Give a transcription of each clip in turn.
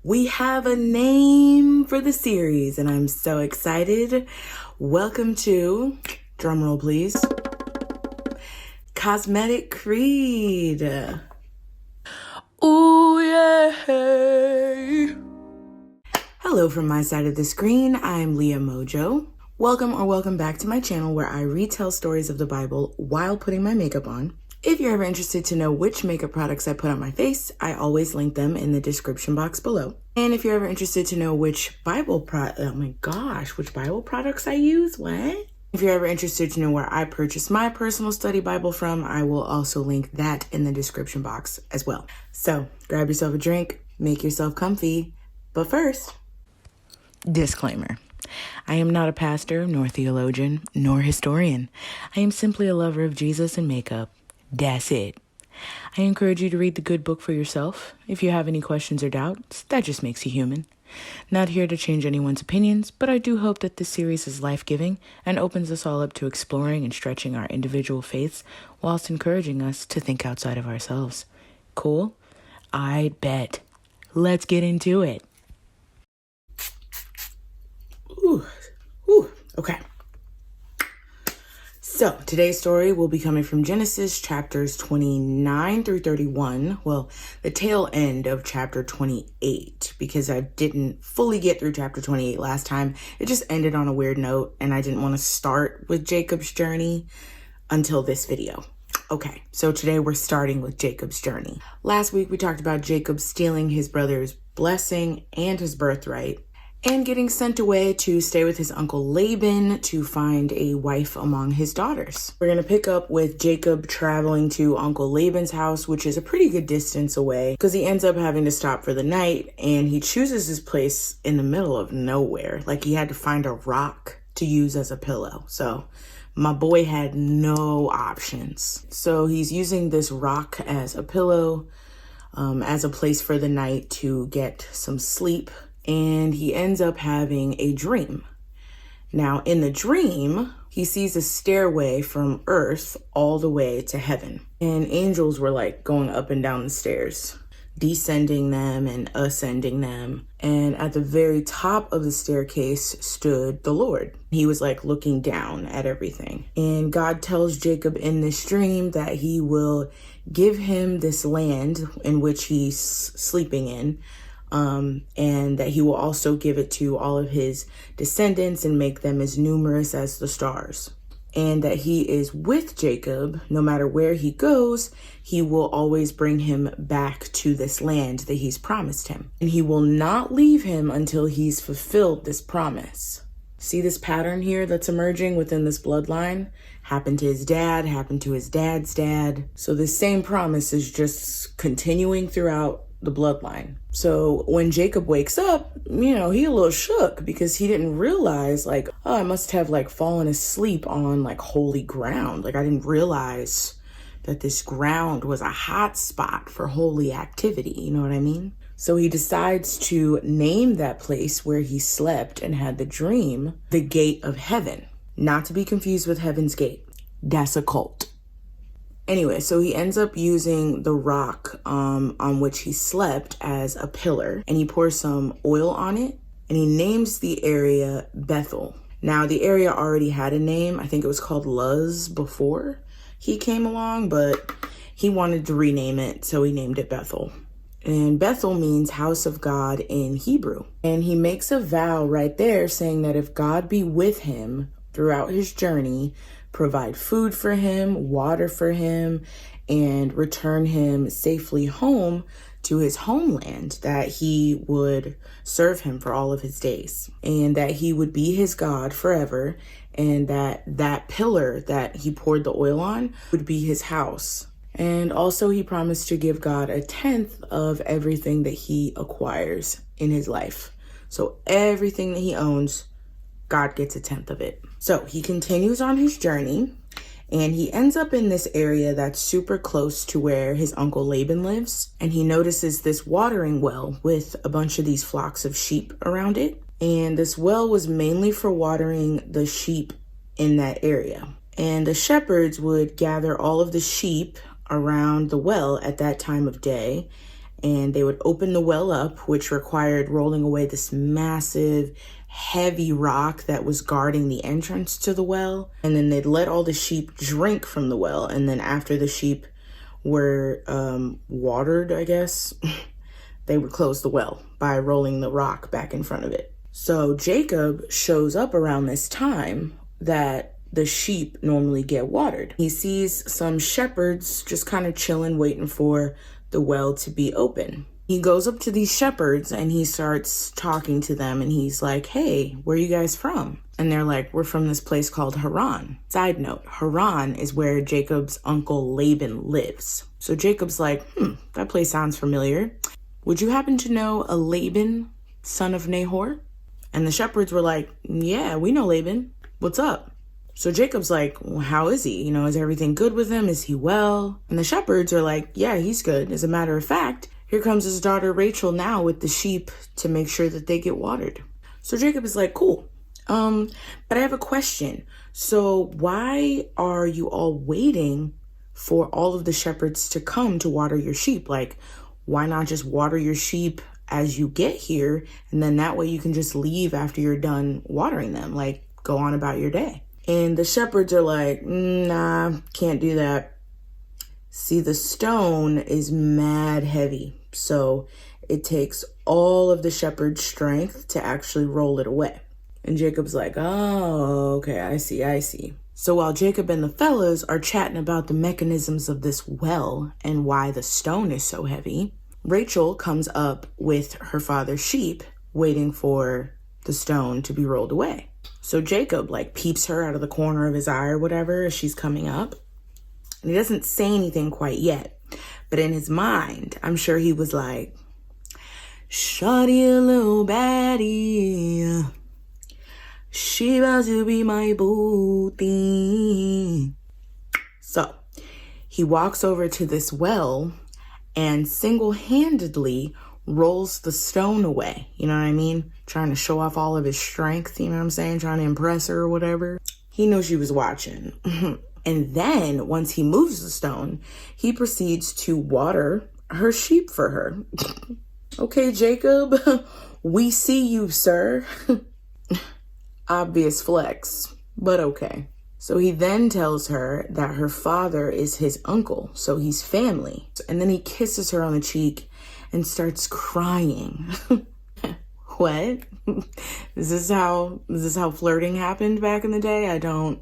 We have a name for the series, and I'm so excited. Welcome to, drumroll please, Cosmetic Creed. Ooh, yeah. Hello from my side of the screen. I'm Leah Mojo. Welcome back to my channel where I retell stories of the Bible while putting my makeup on. If you're ever interested to know which makeup products I put on my face, I always link them in the description box below. And if you're ever interested to know which Bible products I use, what? If you're ever interested to know where I purchased my personal study Bible from, I will also link that in the description box as well. So grab yourself a drink, make yourself comfy. But first, disclaimer. I am not a pastor, nor theologian, nor historian. I am simply a lover of Jesus and makeup. That's it. I encourage you to read the good book for yourself. If you have any questions or doubts, that just makes you human. Not here to change anyone's opinions, but I do hope that this series is life-giving and opens us all up to exploring and stretching our individual faiths whilst encouraging us to think outside of ourselves. Cool? I bet. Let's get into it. Okay. So today's story will be coming from Genesis chapters 29 through 31. Well, the tail end of chapter 28, because I didn't fully get through chapter 28 last time. It just ended on a weird note, and I didn't want to start with Jacob's journey until this video. Okay, so today we're starting with Jacob's journey. Last week we talked about Jacob stealing his brother's blessing and his birthright, and getting sent away to stay with his uncle Laban to find a wife among his daughters. We're going to pick up with Jacob traveling to Uncle Laban's house, which is a pretty good distance away, because he ends up having to stop for the night, and he chooses this place in the middle of nowhere. Like, he had to find a rock to use as a pillow. So my boy had no options. So he's using this rock as a pillow, as a place for the night to get some sleep. And he ends up having a dream. Now, in the dream, he sees a stairway from earth all the way to heaven. And angels were like going up and down the stairs, descending them and ascending them. And at the very top of the staircase stood the Lord. He was like looking down at everything. And God tells Jacob in this dream that he will give him this land in which he's sleeping in. And that he will also give it to all of his descendants and make them as numerous as the stars. And that he is with Jacob, no matter where he goes, he will always bring him back to this land that he's promised him. And he will not leave him until he's fulfilled this promise. See this pattern here that's emerging within this bloodline? Happened to his dad, happened to his dad's dad. So this same promise is just continuing throughout the bloodline. So when Jacob wakes up, he a little shook because he didn't realize I must have fallen asleep on holy ground. I didn't realize that this ground was a hot spot for holy activity. You know what I mean? So he decides to name that place where he slept and had the dream, the Gate of Heaven, not to be confused with Heaven's Gate. That's a cult. Anyway, so he ends up using the rock on which he slept as a pillar, and he pours some oil on it, and he names the area Bethel. Now, the area already had a name. I think it was called Luz before he came along, but he wanted to rename it, so he named it Bethel. And Bethel means house of God in Hebrew. And he makes a vow right there saying that if God be with him throughout his journey, provide food for him, water for him, and return him safely home to his homeland, that he would serve him for all of his days, and that he would be his God forever, and that pillar that he poured the oil on would be his house. And also he promised to give God 1/10 of everything that he acquires in his life. So everything that he owns, God gets 1/10 of it. So he continues on his journey, and he ends up in this area that's super close to where his uncle Laban lives. And he notices this watering well with a bunch of these flocks of sheep around it. And this well was mainly for watering the sheep in that area. And the shepherds would gather all of the sheep around the well at that time of day and they would open the well up, which required rolling away this massive, heavy rock that was guarding the entrance to the well. And then they'd let all the sheep drink from the well. And then after the sheep were watered, I guess, they would close the well by rolling the rock back in front of it. So Jacob shows up around this time that the sheep normally get watered. He sees some shepherds just kind of chilling, waiting for the well to be open. He goes up to these shepherds and he starts talking to them, and he's like, hey, where are you guys from? And they're like, we're from this place called Haran. Side note, Haran is where Jacob's uncle Laban lives. So Jacob's like, that place sounds familiar. Would you happen to know a Laban, son of Nahor? And the shepherds were like, yeah, we know Laban. What's up? So Jacob's like, well, how is he? You know, is everything good with him? Is he well? And the shepherds are like, yeah, he's good. As a matter of fact, here comes his daughter Rachel now with the sheep to make sure that they get watered. So Jacob is like, cool. But I have a question. So why are you all waiting for all of the shepherds to come to water your sheep? Like, why not just water your sheep as you get here? And then that way you can just leave after you're done watering them. Like, go on about your day. And the shepherds are like, nah, can't do that. See, the stone is mad heavy. So it takes all of the shepherd's strength to actually roll it away. And Jacob's like, oh, okay, I see. So while Jacob and the fellas are chatting about the mechanisms of this well and why the stone is so heavy, Rachel comes up with her father's sheep waiting for the stone to be rolled away. So Jacob peeps her out of the corner of his eye or whatever as she's coming up. And he doesn't say anything quite yet. But in his mind, I'm sure he was like, shawty a little baddie. She about to be my booty. So he walks over to this well and single-handedly rolls the stone away. You know what I mean? Trying to show off all of his strength, you know what I'm saying? Trying to impress her or whatever. He knew she was watching. And then once he moves the stone, he proceeds to water her sheep for her. Okay, Jacob, we see you, sir. Obvious flex, but okay. So he then tells her that her father is his uncle, so he's family. And then he kisses her on the cheek and starts crying. What? Is this how flirting happened back in the day? I don't.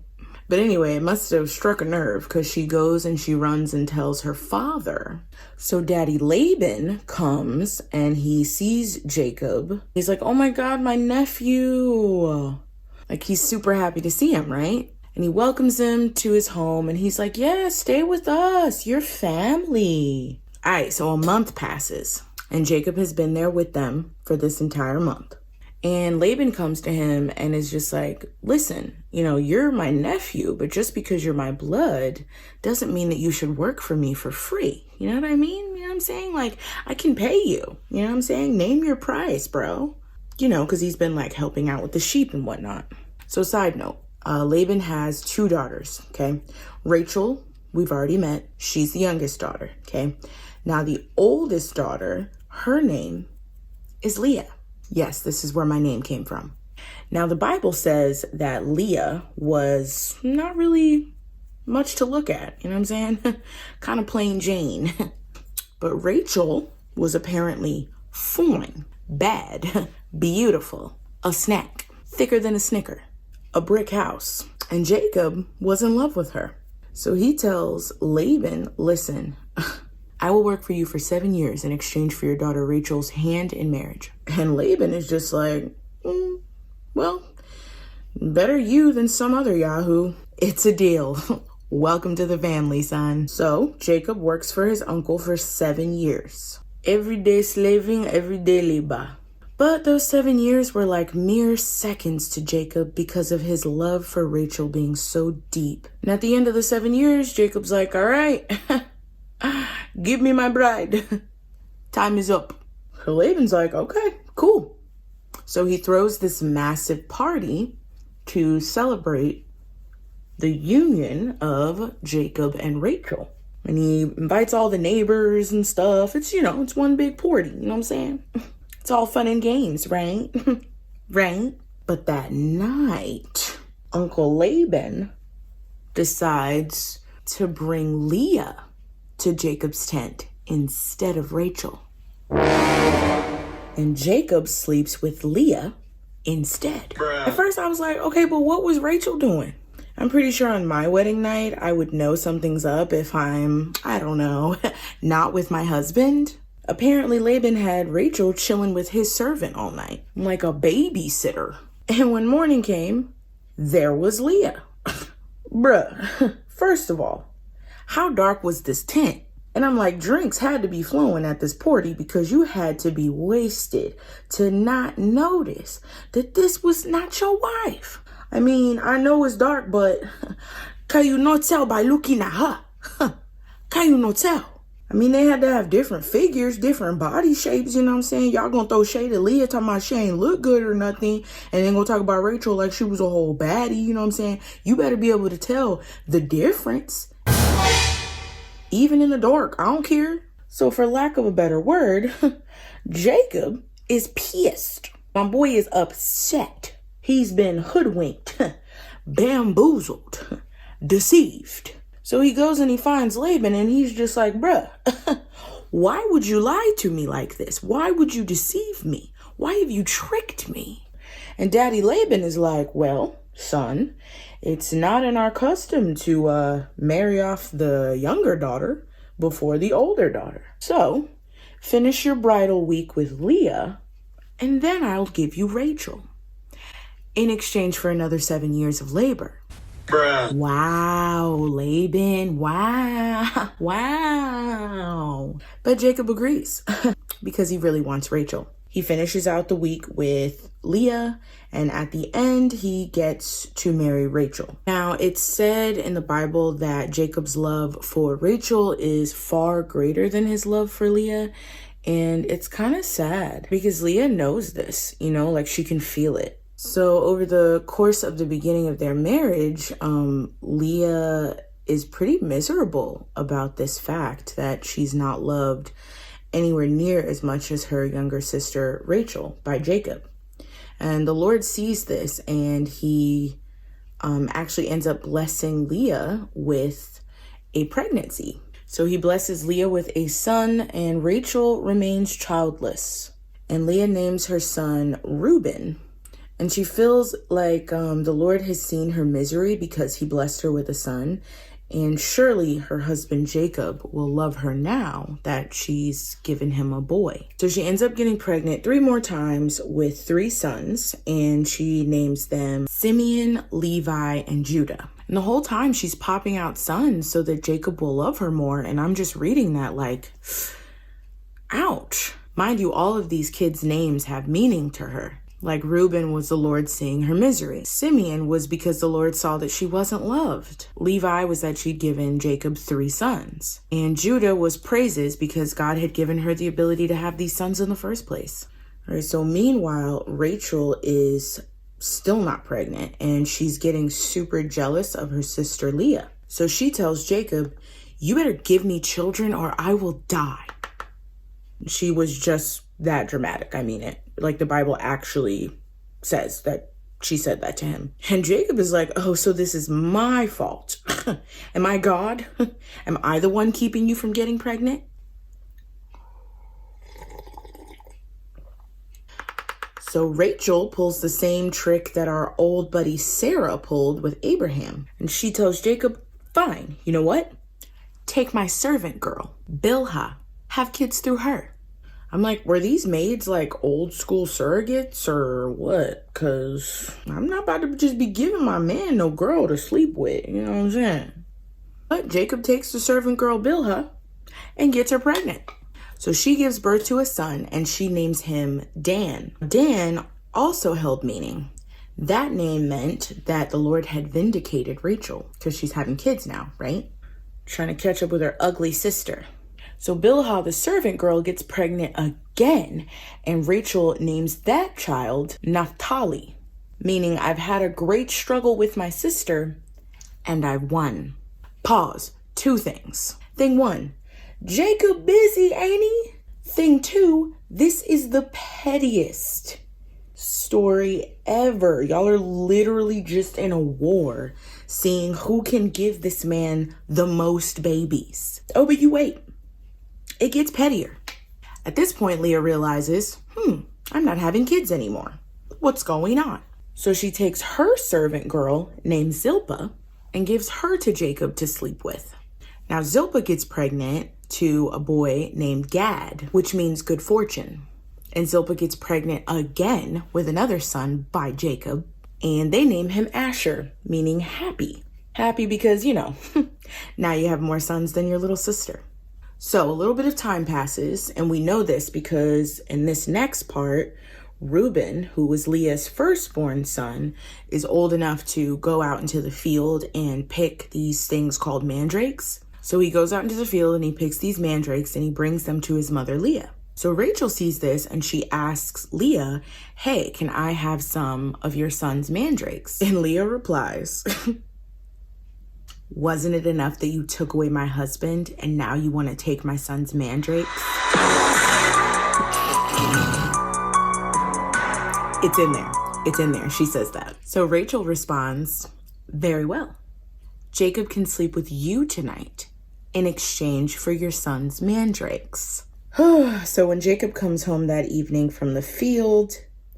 But anyway, it must have struck a nerve because she goes and she runs and tells her father. So Daddy Laban comes and he sees Jacob. He's like, oh my God, my nephew. Like, he's super happy to see him, right? And he welcomes him to his home and he's like, yeah, stay with us. You're family. All right, so a month passes and Jacob has been there with them for this entire month. And Laban comes to him and is just like, listen, you know, you're my nephew, but just because you're my blood doesn't mean that you should work for me for free. You know what I mean? You know what I'm saying? Like, I can pay you. You know what I'm saying? Name your price, bro. You know, because he's been helping out with the sheep and whatnot. So side note, Laban has 2 daughters, okay? Rachel, we've already met. She's the youngest daughter, okay? Now the oldest daughter, her name is Leah. Yes, this is where my name came from. Now, the Bible says that Leah was not really much to look at. You know what I'm saying? Kind of plain Jane. But Rachel was apparently fine, bad, beautiful, a snack, thicker than a Snicker, a brick house. And Jacob was in love with her. So he tells Laban, listen, I will work for you for 7 years in exchange for your daughter Rachel's hand in marriage. And Laban is just like, well, better you than some other yahoo. It's a deal. Welcome to the family, son. So Jacob works for his uncle for 7 years. Everyday slaving, everyday labor. But those 7 years were like mere seconds to Jacob because of his love for Rachel being so deep. And at the end of the 7 years, Jacob's like, all right, give me my bride. Time is up. So Laban's like, okay, cool. So he throws this massive party to celebrate the union of Jacob and Rachel. And he invites all the neighbors and stuff. It's, it's one big party. You know what I'm saying? It's all fun and games, right? Right? But that night, Uncle Laban decides to bring Leah to Jacob's tent instead of Rachel. And Jacob sleeps with Leah instead. At first I was like, okay, but what was Rachel doing? I'm pretty sure on my wedding night, I would know something's up if I'm, I don't know, not with my husband. Apparently Laban had Rachel chilling with his servant all night, like a babysitter. And when morning came, there was Leah. Bruh, first of all, how dark was this tent? And I'm like, drinks had to be flowing at this party because you had to be wasted to not notice that this was not your wife. I mean, I know it's dark, but can you not tell by looking at her? Can you not tell? I mean, they had to have different figures, different body shapes, you know what I'm saying? Y'all gonna throw shade at Leah talking about she ain't look good or nothing, and then gonna talk about Rachel like she was a whole baddie, you know what I'm saying? You better be able to tell the difference. Even in the dark, I don't care. So for lack of a better word, Jacob is pissed. My boy is upset. He's been hoodwinked, bamboozled, deceived. So he goes and he finds Laban and he's just like, bruh, why would you lie to me like this? Why would you deceive me? Why have you tricked me? And Daddy Laban is like, well, son, it's not in our custom to marry off the younger daughter before the older daughter. So finish your bridal week with Leah, and then I'll give you Rachel in exchange for another 7 years of labor. Bruh. Wow, Laban. Wow. Wow. But Jacob agrees because he really wants Rachel. He finishes out the week with Leah, and at the end, he gets to marry Rachel. Now, it's said in the Bible that Jacob's love for Rachel is far greater than his love for Leah, and it's kind of sad because Leah knows this, like she can feel it. So over the course of the beginning of their marriage, Leah is pretty miserable about this fact that she's not loved anywhere near as much as her younger sister Rachel by Jacob. And the Lord sees this, and he actually ends up blessing Leah with a pregnancy. So he blesses Leah with a son, and Rachel remains childless. And Leah names her son Reuben. And she feels like the Lord has seen her misery because he blessed her with a son. And surely her husband Jacob will love her now that she's given him a boy. So she ends up getting pregnant 3 more times with 3 sons, and she names them Simeon, Levi, and Judah. And the whole time she's popping out sons so that Jacob will love her more. And I'm just reading that like, ouch. Mind you, all of these kids' names have meaning to her. Like Reuben was the Lord seeing her misery. Simeon was because the Lord saw that she wasn't loved. Levi was that she'd given Jacob 3 sons. And Judah was praises because God had given her the ability to have these sons in the first place. All right, so meanwhile, Rachel is still not pregnant and she's getting super jealous of her sister Leah. So she tells Jacob, you better give me children or I will die. She was just that dramatic. I mean it. Like the Bible actually says that she said that to him. And Jacob is like, oh, so this is my fault. Am I God? Am I the one keeping you from getting pregnant? So Rachel pulls the same trick that our old buddy Sarah pulled with Abraham. And she tells Jacob, fine, you know what? Take my servant girl, Bilhah. Have kids through her. I'm like, were these maids like old school surrogates or what? Because I'm not about to just be giving my man no girl to sleep with. You know what I'm saying? But Jacob takes the servant girl Bilhah and gets her pregnant. So she gives birth to a son and she names him Dan. Dan also held meaning. That name meant that the Lord had vindicated Rachel because she's having kids now, right? Trying to catch up with her ugly sister. So Bilhah, the servant girl, gets pregnant again, and Rachel names that child Naphtali, meaning I've had a great struggle with my sister, and I won. Pause. 2 things. Thing 1, Jacob busy, ain't he? Thing 2, this is the pettiest story ever. Y'all are literally just in a war, seeing who can give this man the most babies. Oh, but you wait. It gets pettier. At this point, Leah realizes, I'm not having kids anymore. What's going on? So she takes her servant girl named Zilpah and gives her to Jacob to sleep with. Now, Zilpah gets pregnant to a boy named Gad, which means good fortune. And Zilpah gets pregnant again with another son by Jacob, and they name him Asher, meaning happy. Happy because, now you have more sons than your little sister. So a little bit of time passes, and we know this because in this next part, Reuben, who was Leah's firstborn son, is old enough to go out into the field and pick these things called mandrakes. So he goes out into the field and he picks these mandrakes and he brings them to his mother, Leah. So Rachel sees this and she asks Leah, hey, can I have some of your son's mandrakes? And Leah replies, wasn't it enough that you took away my husband and now you want to take my son's mandrakes? It's in there. It's in there. She says that. So Rachel responds, very well. Jacob can sleep with you tonight in exchange for your son's mandrakes. So when Jacob comes home that evening from the field,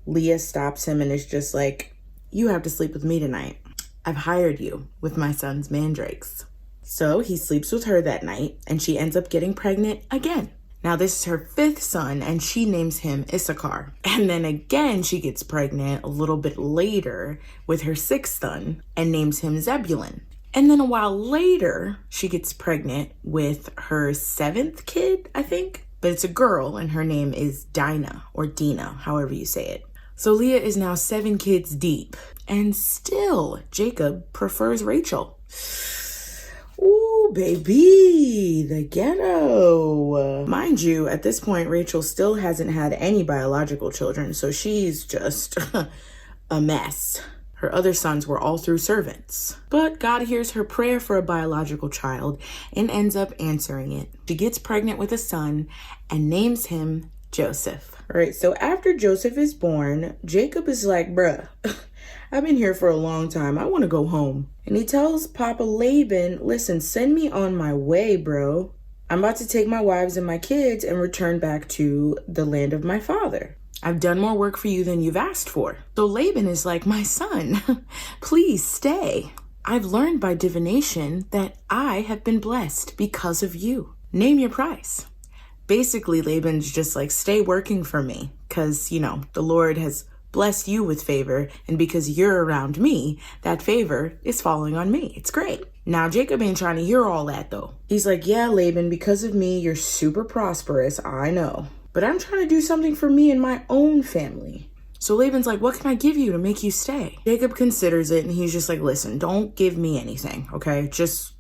Leah stops him and is just like, you have to sleep with me tonight. I've hired you with my son's mandrakes. So he sleeps with her that night and she ends up getting pregnant again. Now this is her 5th son and she names him Issachar. And then again she gets pregnant a little bit later with her 6th son and names him Zebulun. And then a while later she gets pregnant with her 7th kid, I think. But it's a girl and her name is Dinah or Dina, however you say it. So Leah is now 7 kids deep and still Jacob prefers Rachel. Ooh, baby, the ghetto. Mind you, at this point, Rachel still hasn't had any biological children, so she's just a mess. Her other sons were all through servants. But God hears her prayer for a biological child and ends up answering it. She gets pregnant with a son and names him Joseph. All right, so after Joseph is born, Jacob is like, bruh, I've been here for a long time. I want to go home. And he tells Papa Laban, listen, send me on my way, bro. I'm about to take my wives and my kids and return back to the land of my father. I've done more work for you than you've asked for. So Laban is like, my son, please stay. I've learned by divination that I have been blessed because of you. Name your price. Basically, Laban's just like, stay working for me because, the Lord has blessed you with favor. And because you're around me, that favor is falling on me. It's great. Now, Jacob ain't trying to hear all that, though. He's like, yeah, Laban, because of me, you're super prosperous. I know. But I'm trying to do something for me and my own family. So Laban's like, what can I give you to make you stay? Jacob considers it and he's just like, listen, don't give me anything, okay? Just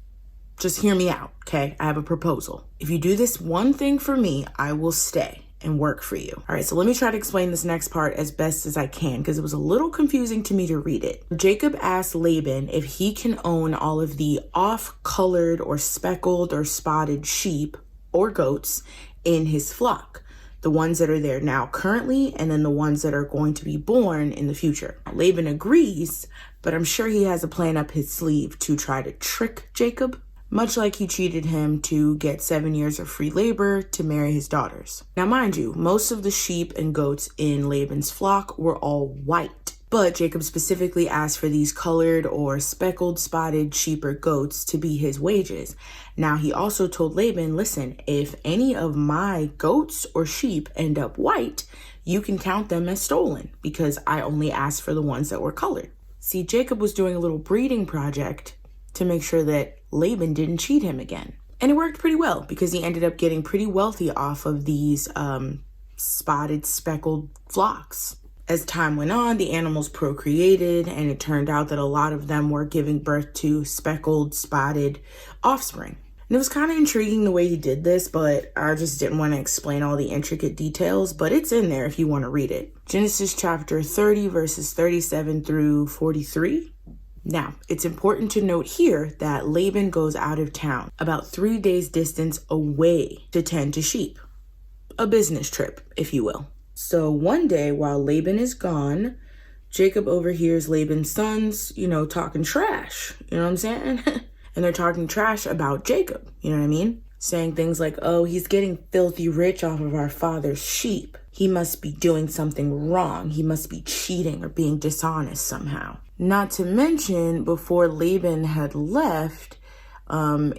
hear me out, okay? I have a proposal. If you do this one thing for me, I will stay and work for you. All right, so let me try to explain this next part as best as I can because it was a little confusing to me to read it. Jacob asked Laban if he can own all of the off-colored or speckled or spotted sheep or goats in his flock. The ones that are there now currently, and then the ones that are going to be born in the future. Laban agrees, but I'm sure he has a plan up his sleeve to try to trick Jacob, much like he cheated him to get 7 years of free labor to marry his daughters. Now, mind you, most of the sheep and goats in Laban's flock were all white, but Jacob specifically asked for these colored or speckled spotted sheep or goats to be his wages. Now, he also told Laban, listen, if any of my goats or sheep end up white, you can count them as stolen because I only asked for the ones that were colored. See, Jacob was doing a little breeding project to make sure that Laban didn't cheat him again. And it worked pretty well because he ended up getting pretty wealthy off of these spotted, speckled flocks. As time went on, the animals procreated, and it turned out that a lot of them were giving birth to speckled, spotted offspring. And it was kind of intriguing the way he did this, but I just didn't want to explain all the intricate details, but it's in there if you want to read it. Genesis chapter 30, verses 37 through 43. Now, it's important to note here that Laban goes out of town, about 3 days distance away to tend to sheep. A business trip, if you will. So one day while Laban is gone, Jacob overhears Laban's sons, talking trash. You know what I'm saying? And they're talking trash about Jacob. You know what I mean? Saying things like, oh, he's getting filthy rich off of our father's sheep. He must be doing something wrong. He must be cheating or being dishonest somehow. Not to mention, before Laban had left,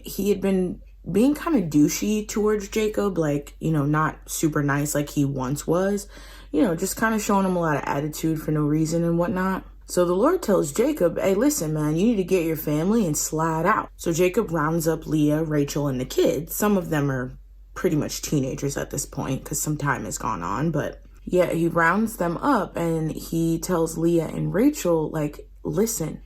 he had been being kind of douchey towards Jacob, like, not super nice like he once was, just kind of showing him a lot of attitude for no reason and whatnot. So the Lord tells Jacob, hey, listen, man, you need to get your family and slide out. So Jacob rounds up Leah, Rachel, and the kids. Some of them are pretty much teenagers at this point because some time has gone on. But yeah, he rounds them up and he tells Leah and Rachel, like, listen,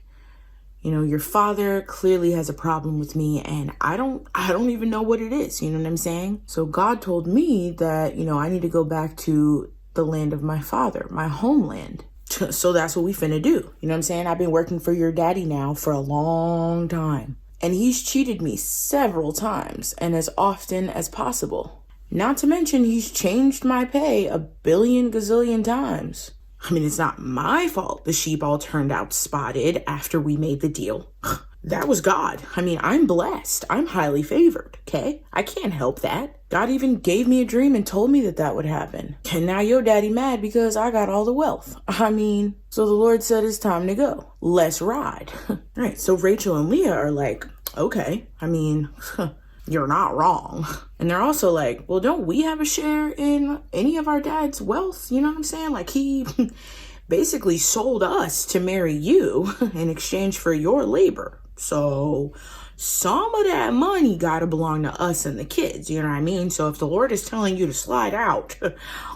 your father clearly has a problem with me and I don't even know what it is. You know what I'm saying? So God told me that, I need to go back to the land of my father, my homeland. So that's what we finna do. You know what I'm saying? I've been working for your daddy now for a long time. And he's cheated me several times and as often as possible. Not to mention he's changed my pay a billion gazillion times. I mean, it's not my fault the sheep all turned out spotted after we made the deal. That was God. I mean, I'm blessed. I'm highly favored, okay? I can't help that. God even gave me a dream and told me that would happen. And now your daddy mad because I got all the wealth. I mean, so the Lord said it's time to go. Let's ride. All right, so Rachel and Leah are like, okay, I mean, you're not wrong. And they're also like, well, don't we have a share in any of our dad's wealth? You know what I'm saying? Like he basically sold us to marry you in exchange for your labor. So some of that money gotta belong to us and the kids, you know what I mean? So if the Lord is telling you to slide out,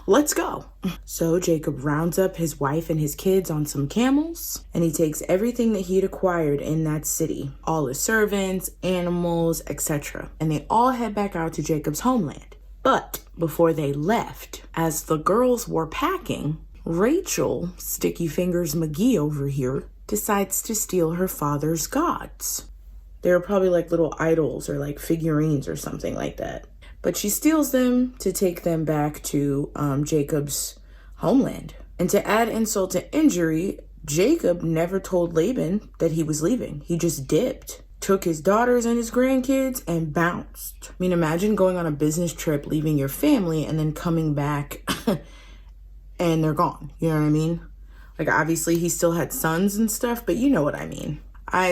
let's go. So Jacob rounds up his wife and his kids on some camels, and he takes everything that he'd acquired in that city, all his servants, animals, etc. And they all head back out to Jacob's homeland. But before they left, as the girls were packing, Rachel, Sticky Fingers McGee over here, decides to steal her father's gods. They were probably like little idols or like figurines or something like that. But she steals them to take them back to Jacob's homeland. And to add insult to injury, Jacob never told Laban that he was leaving. He just dipped, took his daughters and his grandkids and bounced. I mean, imagine going on a business trip, leaving your family and then coming back and they're gone. You know what I mean? Like, obviously, he still had sons and stuff, but you know what I mean.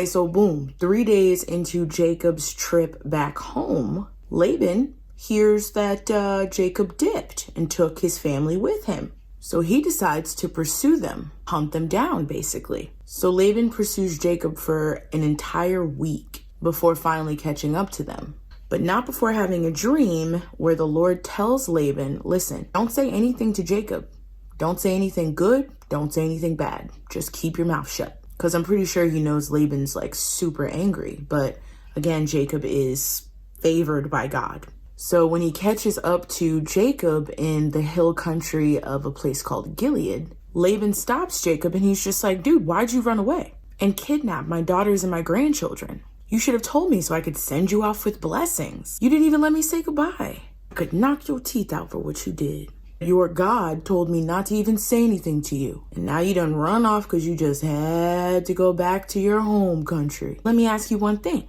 So boom, 3 days into Jacob's trip back home, Laban hears that Jacob dipped and took his family with him. So he decides to pursue them, hunt them down, basically. So Laban pursues Jacob for an entire week before finally catching up to them. But not before having a dream where the Lord tells Laban, listen, don't say anything to Jacob. Don't say anything good. Don't say anything bad. Just keep your mouth shut. Because I'm pretty sure he knows Laban's like super angry. But again, Jacob is favored by God. So when he catches up to Jacob in the hill country of a place called Gilead, Laban stops Jacob and he's just like, dude, why'd you run away and kidnap my daughters and my grandchildren? You should have told me so I could send you off with blessings. You didn't even let me say goodbye. I could knock your teeth out for what you did. Your God told me not to even say anything to you. And now you done run off because you just had to go back to your home country. Let me ask you one thing.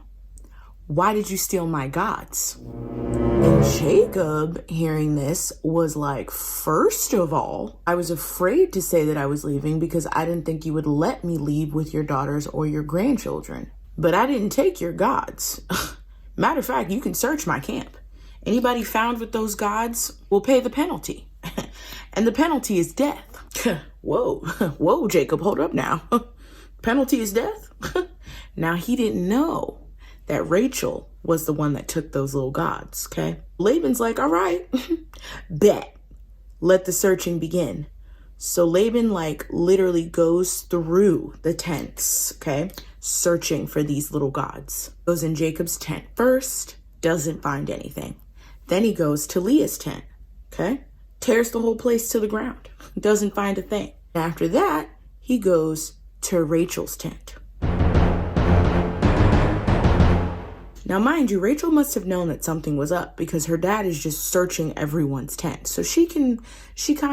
Why did you steal my gods? And Jacob, hearing this, was like, first of all, I was afraid to say that I was leaving because I didn't think you would let me leave with your daughters or your grandchildren. But I didn't take your gods. Matter of fact, you can search my camp. Anybody found with those gods will pay the penalty. And the penalty is death. Whoa, Jacob, hold up now. Penalty is death? Now, he didn't know that Rachel was the one that took those little gods, okay? Laban's like, all right, bet. Let the searching begin. So Laban like literally goes through the tents, okay? Searching for these little gods. Goes in Jacob's tent first, doesn't find anything. Then he goes to Leah's tent, okay? Tears the whole place to the ground. Doesn't find a thing. After that, he goes to Rachel's tent. Now, mind you, Rachel must have known that something was up because her dad is just searching everyone's tent. So she kind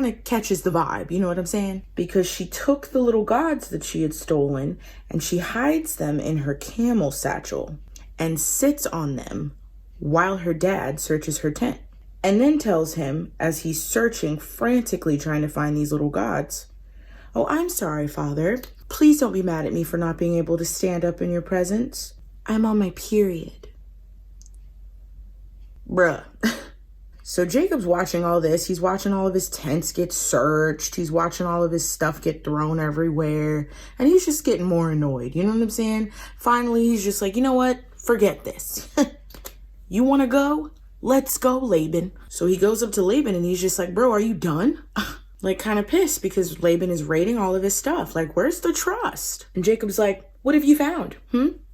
of catches the vibe, you know what I'm saying? Because she took the little gods that she had stolen and she hides them in her camel satchel and sits on them while her dad searches her tent. And then tells him, as he's searching, frantically trying to find these little gods, "Oh, I'm sorry, Father. Please don't be mad at me for not being able to stand up in your presence. I'm on my period." Bruh. So Jacob's watching all this. He's watching all of his tents get searched. He's watching all of his stuff get thrown everywhere. And he's just getting more annoyed. You know what I'm saying? Finally, he's just like, you know what? Forget this. You want to go? Let's go, Laban. So he goes up to Laban and he's just like, bro, are you done? Like, kind of pissed because Laban is raiding all of his stuff. Like, where's the trust? And Jacob's like, what have you found?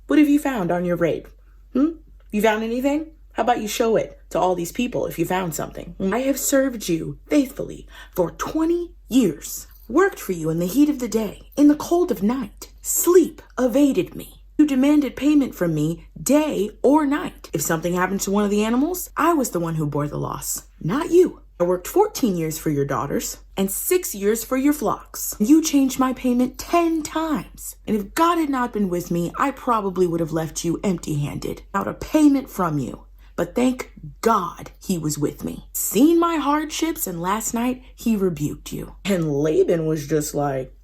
What have you found on your raid? You found anything? How about you show it to all these people if you found something? I have served you faithfully for 20 years. Worked for you in the heat of the day, in the cold of night. Sleep evaded me. You demanded payment from me day or night. If something happened to one of the animals, I was the one who bore the loss, not you. I worked 14 years for your daughters and 6 years for your flocks. You changed my payment 10 times. And if God had not been with me, I probably would have left you empty-handed, without a payment from you. But thank God he was with me. Seen my hardships, and last night he rebuked you. And Laban was just like,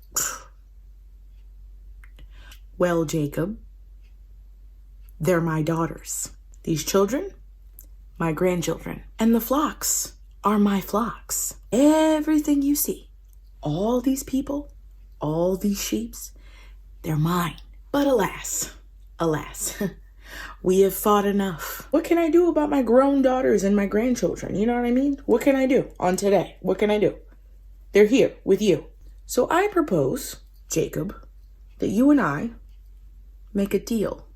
well, Jacob, they're my daughters. These children, my grandchildren. And the flocks are my flocks. Everything you see, all these people, all these sheeps, they're mine. But alas, we have fought enough. What can I do about my grown daughters and my grandchildren? You know what I mean? What can I do on today? What can I do? They're here with you. So I propose, Jacob, that you and I make a deal.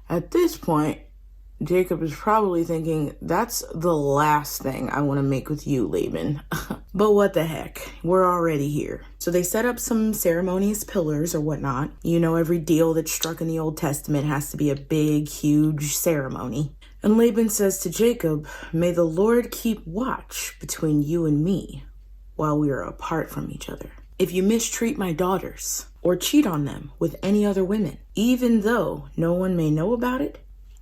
At this point, Jacob is probably thinking, that's the last thing I want to make with you, Laban. But what the heck? We're already here. So they set up some ceremonious pillars or whatnot. You know, every deal that's struck in the Old Testament has to be a big, huge ceremony. And Laban says to Jacob, may the Lord keep watch between you and me while we are apart from each other. If you mistreat my daughters or cheat on them with any other women, even though no one may know about it,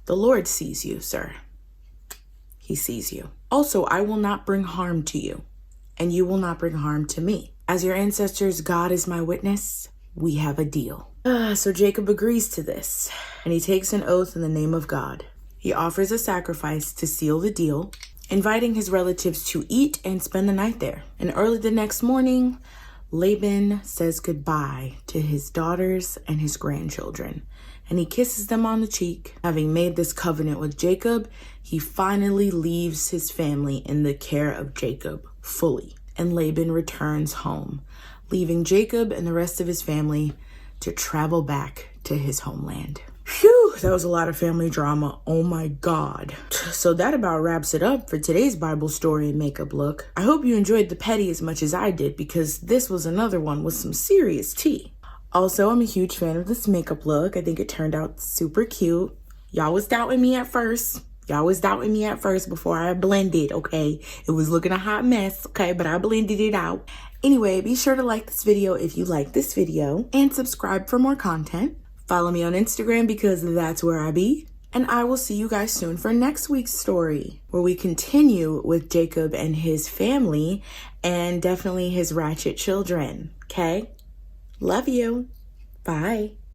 the Lord sees you, sir. He sees you. Also, I will not bring harm to you, and you will not bring harm to me. As your ancestors, God is my witness. We have a deal. So Jacob agrees to this, and he takes an oath in the name of God. He offers a sacrifice to seal the deal, inviting his relatives to eat and spend the night there. And early the next morning, Laban says goodbye to his daughters and his grandchildren, and he kisses them on the cheek. Having made this covenant with Jacob, he finally leaves his family in the care of Jacob fully, and Laban returns home, leaving Jacob and the rest of his family to travel back to his homeland. Phew, that was a lot of family drama. Oh my God. So that about wraps it up for today's Bible story and makeup look. I hope you enjoyed the petty as much as I did, because this was another one with some serious tea. Also, I'm a huge fan of this makeup look. I think it turned out super cute. Y'all was doubting me at first. Before I blended, okay? It was looking a hot mess, okay? But I blended it out. Anyway, be sure to like this video if you like this video, and subscribe for more content. Follow me on Instagram because that's where I be. And I will see you guys soon for next week's story, where we continue with Jacob and his family, and definitely his ratchet children, okay? Love you. Bye.